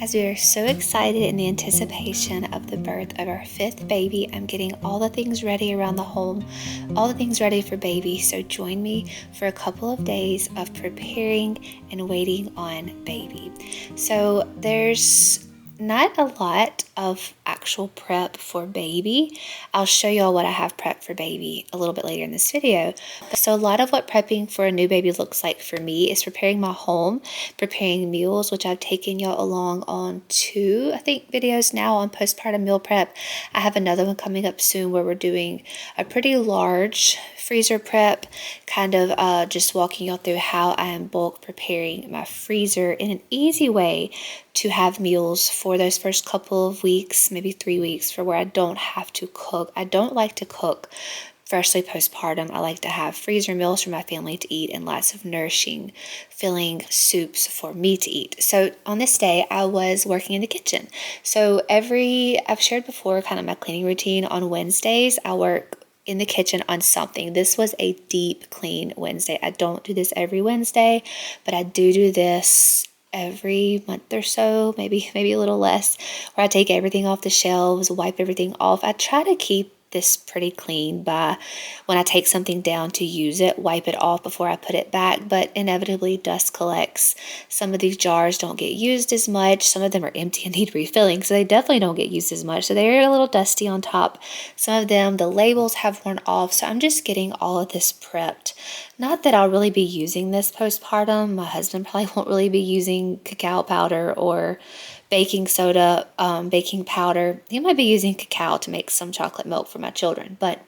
As we are so excited in the anticipation of the birth of our fifth baby, I'm getting all the things ready around the home, all the things ready for baby. So join me for a couple of days of preparing and waiting on baby. So there's not a lot of actual prep for baby. I'll show y'all what I have prepped for baby a little bit later in this video. So a lot of what prepping for a new baby looks like for me is preparing my home, preparing meals, which I've taken y'all along on 2, I think, videos now on postpartum meal prep. I have another one coming up soon where we're doing a pretty large freezer prep, kind of just walking y'all through how I am bulk preparing my freezer in an easy way to have meals for those first couple of weeks, maybe 3 weeks, for where I don't have to cook. I don't like to cook freshly postpartum. I like to have freezer meals for my family to eat and lots of nourishing, filling soups for me to eat. So on this day, I was working in the kitchen. So I've shared before kind of my cleaning routine. On Wednesdays, I work in the kitchen on something. This was a deep clean Wednesday. I don't do this every Wednesday, but I do this every month or so, maybe a little less, where I take everything off the shelves, wipe everything off. I try to keep this pretty clean by when I take something down to use it, wipe it off before I put it back, but inevitably dust collects. Some of these jars don't get used as much. Some of them are empty and need refilling, so they definitely don't get used as much. So they're a little dusty on top. Some of them, the labels have worn off, so I'm just getting all of this prepped. Not that I'll really be using this postpartum. My husband probably won't really be using cacao powder or baking soda, baking powder. He might be using cacao to make some chocolate milk for my children, but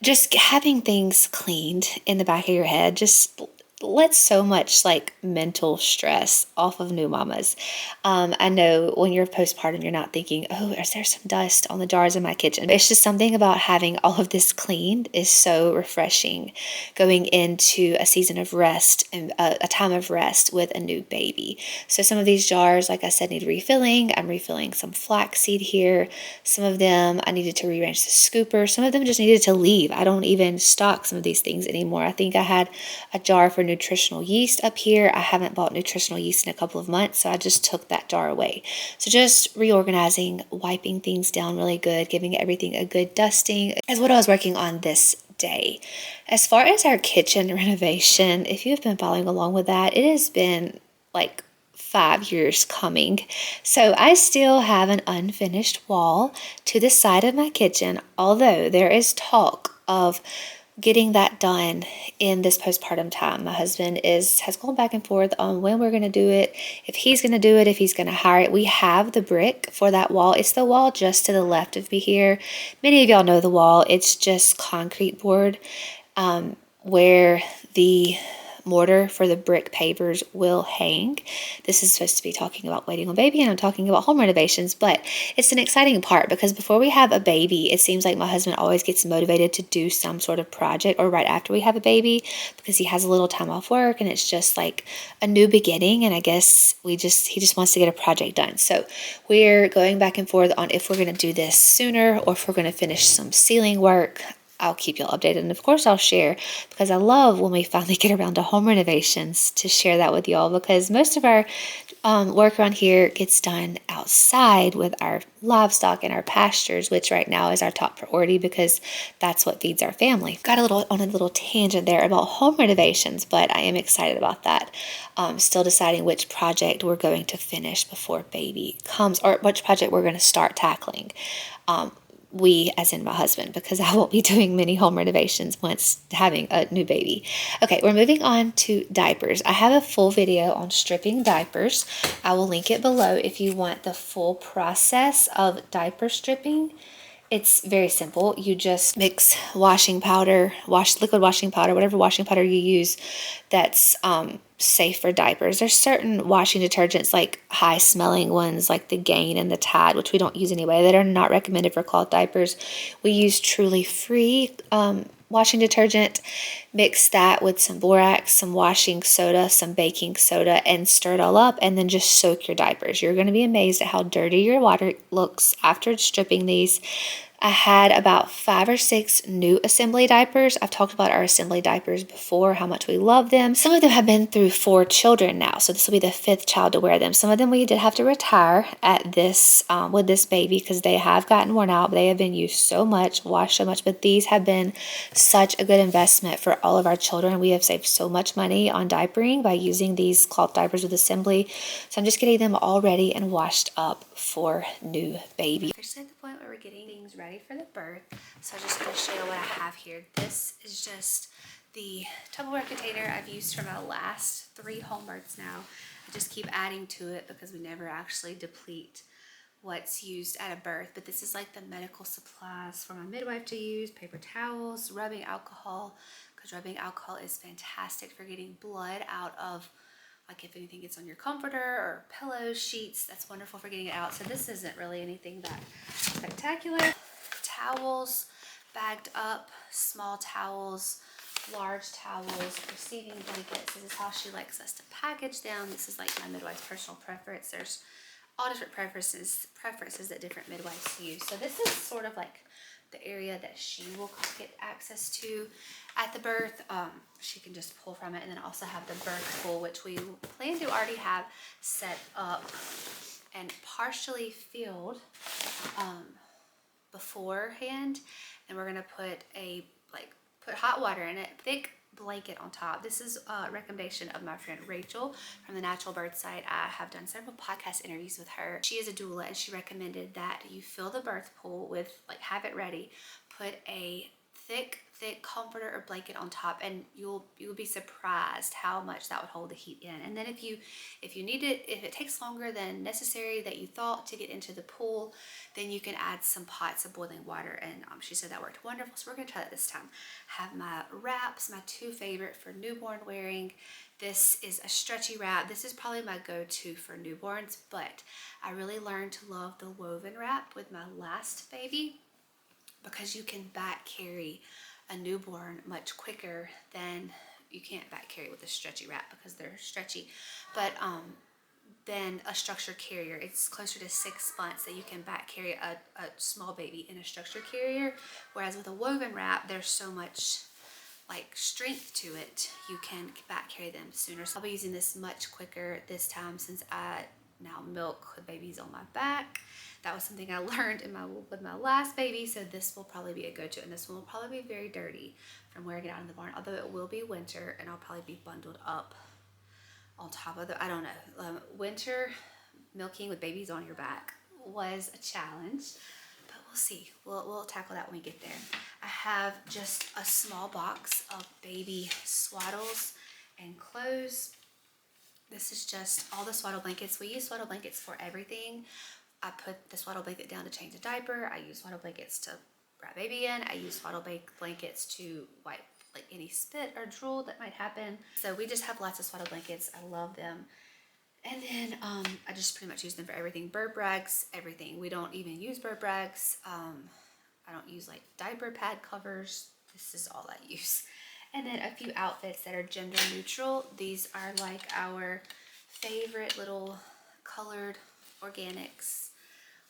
just having things cleaned in the back of your head just lets so much like mental stress off of new mamas. I know when you're postpartum, you're not thinking, oh, is there some dust on the jars in my kitchen? It's just something about having all of this cleaned is so refreshing going into a season of rest and a time of rest with a new baby. So some of these jars, like I said, need refilling. I'm refilling some flaxseed here. Some of them I needed to rearrange the scooper. Some of them just needed to leave. I don't even stock some of these things anymore. I think I had a jar for nutritional yeast up here. I haven't bought nutritional yeast in a couple of months, so I just took that jar away. So just reorganizing, wiping things down really good, giving everything a good dusting is what I was working on this day. As far as our kitchen renovation, if you've been following along with that, it has been like 5 years coming. So I still have an unfinished wall to the side of my kitchen, although there is talk of getting that done in this postpartum time. My husband has gone back and forth on when we're going to do it, if he's going to do it, if he's going to hire it. We have the brick for that wall. It's the wall just to the left of me here. Many of y'all know the wall. It's just concrete board where the mortar for the brick pavers will hang. This is supposed to be talking about waiting on baby, and I'm talking about home renovations, but it's an exciting part because before we have a baby, it seems like my husband always gets motivated to do some sort of project, or right after we have a baby, because he has a little time off work and it's just like a new beginning, and I guess he just wants to get a project done. So we're going back and forth on if we're going to do this sooner or if we're going to finish some ceiling work. I'll keep y'all updated, and of course I'll share, because I love when we finally get around to home renovations to share that with y'all, because most of our work around here gets done outside with our livestock and our pastures, which right now is our top priority because that's what feeds our family. Got on a little tangent there about home renovations, but I am excited about that. Still deciding which project we're going to finish before baby comes, or which project we're going to start tackling. We, as in my husband, because I won't be doing many home renovations once having a new baby. Okay, we're moving on to diapers. I have a full video on stripping diapers. I will link it below if you want the full process of diaper stripping. It's very simple. You just mix washing powder, liquid washing powder, whatever washing powder you use that's safe for diapers. There's certain washing detergents, like high smelling ones like the Gain and the Tide, which we don't use anyway, that are not recommended for cloth diapers. We use Truly Free washing detergent. Mix that with some borax, some washing soda, some baking soda, and stir it all up, and then just soak your diapers. You're going to be amazed at how dirty your water looks after stripping these. I had about 5 or 6 new assembly diapers. I've talked about our assembly diapers before, how much we love them. Some of them have been through 4 children now, so this will be the 5th child to wear them. Some of them we did have to retire at this with this baby because they have gotten worn out. They have been used so much, washed so much, but these have been such a good investment for all of our children. We have saved so much money on diapering by using these cloth diapers with assembly. So I'm just getting them all ready and washed up for new baby. Officially at the point where we're getting things ready for the birth. So I'm just going to show you what I have here. This is just the Tupperware container I've used for my last 3 home births now. I just keep adding to it because we never actually deplete what's used at a birth. But this is like the medical supplies for my midwife to use, paper towels, rubbing alcohol, because rubbing alcohol is fantastic for getting blood out of, like if anything gets on your comforter or pillows, sheets, that's wonderful for getting it out. So this isn't really anything that spectacular. Towels bagged up, small towels, large towels, receiving blankets. This is how she likes us to package them. This is like my midwife's personal preference. There's all different preferences that different midwives use. So this is sort of like the area that she will get access to at the birth. She can just pull from it, and then also have the birth pool, which we plan to already have set up and partially filled beforehand. And we're gonna put put hot water in it, thick blanket on top. This is a recommendation of my friend Rachel from the Natural Birth Site. I have done several podcast interviews with her. She is a doula, and she recommended that you fill the birth pool with, like, have it ready, put a thick comforter or blanket on top, and you'll be surprised how much that would hold the heat in. And then if you need it, if it takes longer than necessary that you thought to get into the pool, then you can add some pots of boiling water. And she said that worked wonderful, so we're gonna try that this time. Have my wraps, my 2 favorite for newborn wearing. This is a stretchy wrap. This is probably my go-to for newborns, but I really learned to love the woven wrap with my last baby, because you can back carry a newborn much quicker than you can't back carry with a stretchy wrap because they're stretchy. But then a structure carrier, it's closer to 6 months that you can back carry a small baby in a structure carrier. Whereas with a woven wrap, there's so much like strength to it, you can back carry them sooner. So I'll be using this much quicker this time since I now milk with babies on my back. That was something I learned with my last baby, so this will probably be a go-to, and this one will probably be very dirty from wearing it out in the barn, although it will be winter, and I'll probably be bundled up on top of I don't know. Winter milking with babies on your back was a challenge, but we'll see. We'll tackle that when we get there. I have just a small box of baby swaddles and clothes. This is just all the swaddle blankets. We use swaddle blankets for everything. I put the swaddle blanket down to change a diaper. I use swaddle blankets to wrap baby in. I use swaddle blankets to wipe like any spit or drool that might happen. So we just have lots of swaddle blankets. I love them. And then I just pretty much use them for everything. Burp rags, everything. We don't even use burp rags. I don't use like diaper pad covers. This is all I use. And then a few outfits that are gender neutral. These are like our favorite little colored organics,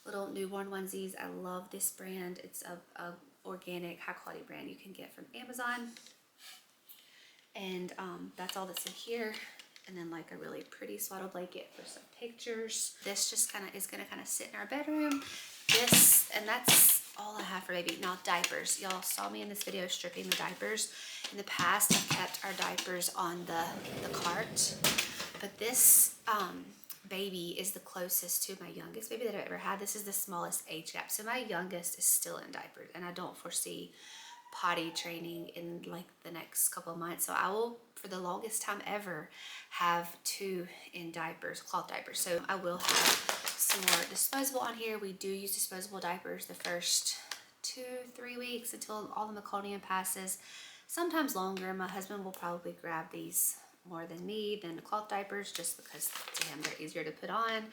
little newborn onesies. I love this brand. It's a organic, high quality brand you can get from Amazon. And that's all that's in here. And then like a really pretty swaddle blanket for some pictures. This just is gonna sit in our bedroom. And that's all I have for baby. Now diapers. Y'all saw me in this video stripping the diapers. In the past, I've kept our diapers on the cart. But this baby is the closest to my youngest baby that I've ever had. This is the smallest age gap. So my youngest is still in diapers, and I don't foresee potty training in like the next couple of months. So I will, for the longest time ever, have 2 in diapers, cloth diapers. So I will have some more disposable on here. We do use disposable diapers the first 2-3 weeks until all the meconium passes, sometimes longer. My husband will probably grab these more than me than the cloth diapers, just because to him they're easier to put on.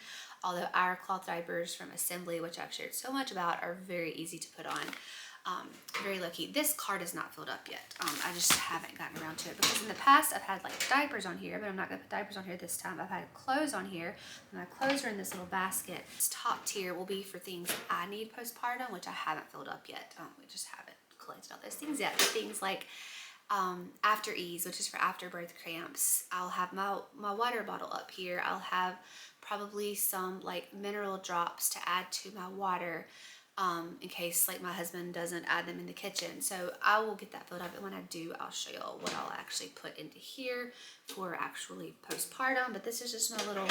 Although our cloth diapers from Assembly, which I've shared so much about, are very easy to put on. Very low key. This cart is not filled up yet. I just haven't gotten around to it because in the past I've had like diapers on here, but I'm not gonna put diapers on here this time. I've had clothes on here, and my clothes are in this little basket. This top tier will be for things I need postpartum, which I haven't filled up yet. We just haven't collected all those things yet. But things like after ease, which is for after birth cramps. I'll have my water bottle up here. I'll have probably some like mineral drops to add to my water. In case like my husband doesn't add them in the kitchen. So I will get that filled up, and when I do, I'll show y'all what I'll actually put into here for actually postpartum. But this is just my little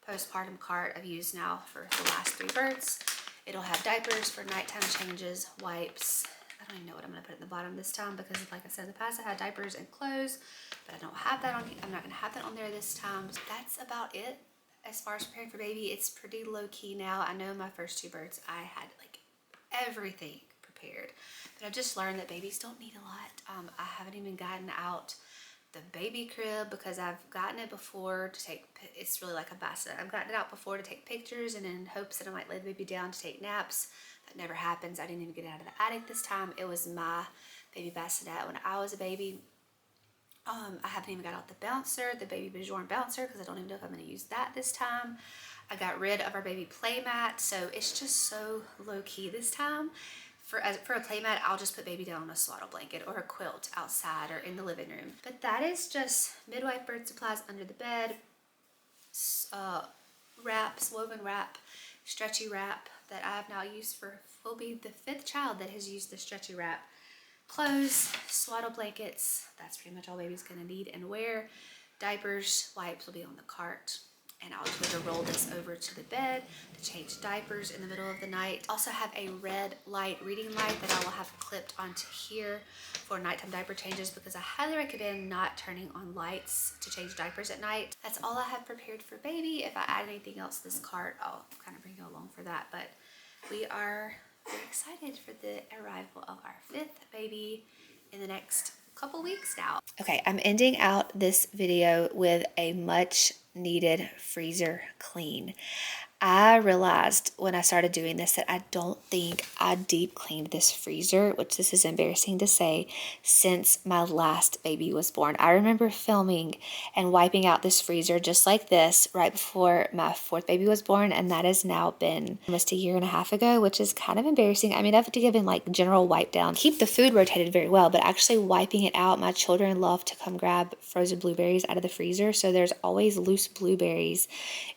postpartum cart I've used now for the last 3 births. It'll have diapers for nighttime changes, wipes. I don't even know what I'm gonna put at the bottom this time because like I said, in the past I had diapers and clothes, but I don't have that on here. I'm not gonna have that on there this time. So that's about it. As far as preparing for baby, it's pretty low-key now. I know my first 2 births, I had like everything prepared. But I've just learned that babies don't need a lot. I haven't even gotten out the baby crib because I've gotten it before to take, it's really like a bassinet. I've gotten it out before to take pictures and in hopes that I might lay the baby down to take naps. That never happens. I didn't even get it out of the attic this time. It was my baby bassinet when I was a baby. I haven't even got out the bouncer, the baby Bajorn bouncer, because I don't even know if I'm going to use that this time. I got rid of our baby play mat, so it's just so low-key this time. For a play mat, I'll just put baby down on a swaddle blanket or a quilt outside or in the living room. But that is just midwife birth supplies under the bed, wraps, woven wrap, stretchy wrap that I have now used for, will be the 5th child that has used the stretchy wrap. Clothes, swaddle blankets, that's pretty much all baby's gonna need and wear. Diapers, wipes will be on the cart. And I'll just roll this over to the bed to change diapers in the middle of the night. Also have a red light reading light that I will have clipped onto here for nighttime diaper changes because I highly recommend not turning on lights to change diapers at night. That's all I have prepared for baby. If I add anything else to this cart, I'll kind of bring you along for that. But we are very excited for the arrival of our 5th baby in the next couple weeks now. Okay, I'm ending out this video with a much needed freezer clean. I realized when I started doing this that I don't think I deep cleaned this freezer, which this is embarrassing to say, since my last baby was born. I remember filming and wiping out this freezer just like this right before my 4th baby was born, and that has now been almost a year and a half ago, which is kind of embarrassing. I mean, I've given like general wipe down, keep the food rotated very well, but actually wiping it out, my children love to come grab frozen blueberries out of the freezer, so there's always loose blueberries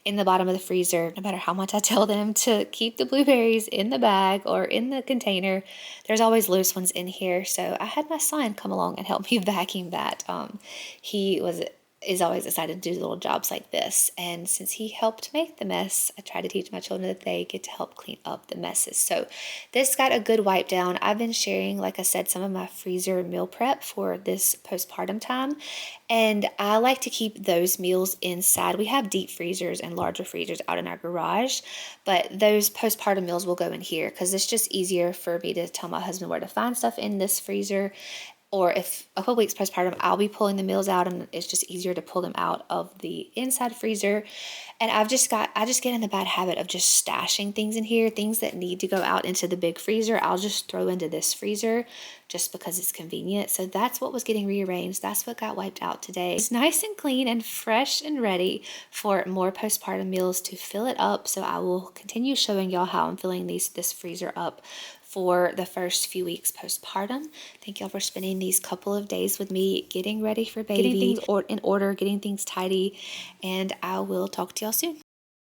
in the bottom of the freezer. No matter how much I tell them to keep the blueberries in the bag or in the container, there's always loose ones in here. So I had my son come along and help me vacuum that. He is always excited to do little jobs like this, and since he helped make the mess, I try to teach my children that they get to help clean up the messes. So this got a good wipe down. I've been sharing, like I said, some of my freezer meal prep for this postpartum time, and I like to keep those meals inside. We have deep freezers and larger freezers out in our garage, but those postpartum meals will go in here because it's just easier for me to tell my husband where to find stuff in this freezer. Or if a couple weeks postpartum, I'll be pulling the meals out, and it's just easier to pull them out of the inside freezer. And I just get in the bad habit of just stashing things in here, things that need to go out into the big freezer. I'll just throw into this freezer just because it's convenient. So that's what was getting rearranged. That's what got wiped out today. It's nice and clean and fresh and ready for more postpartum meals to fill it up. So I will continue showing y'all how I'm filling this freezer up for the first few weeks postpartum. Thank y'all for spending these couple of days with me getting ready for baby, getting things in order, getting things tidy, and I will talk to y'all soon.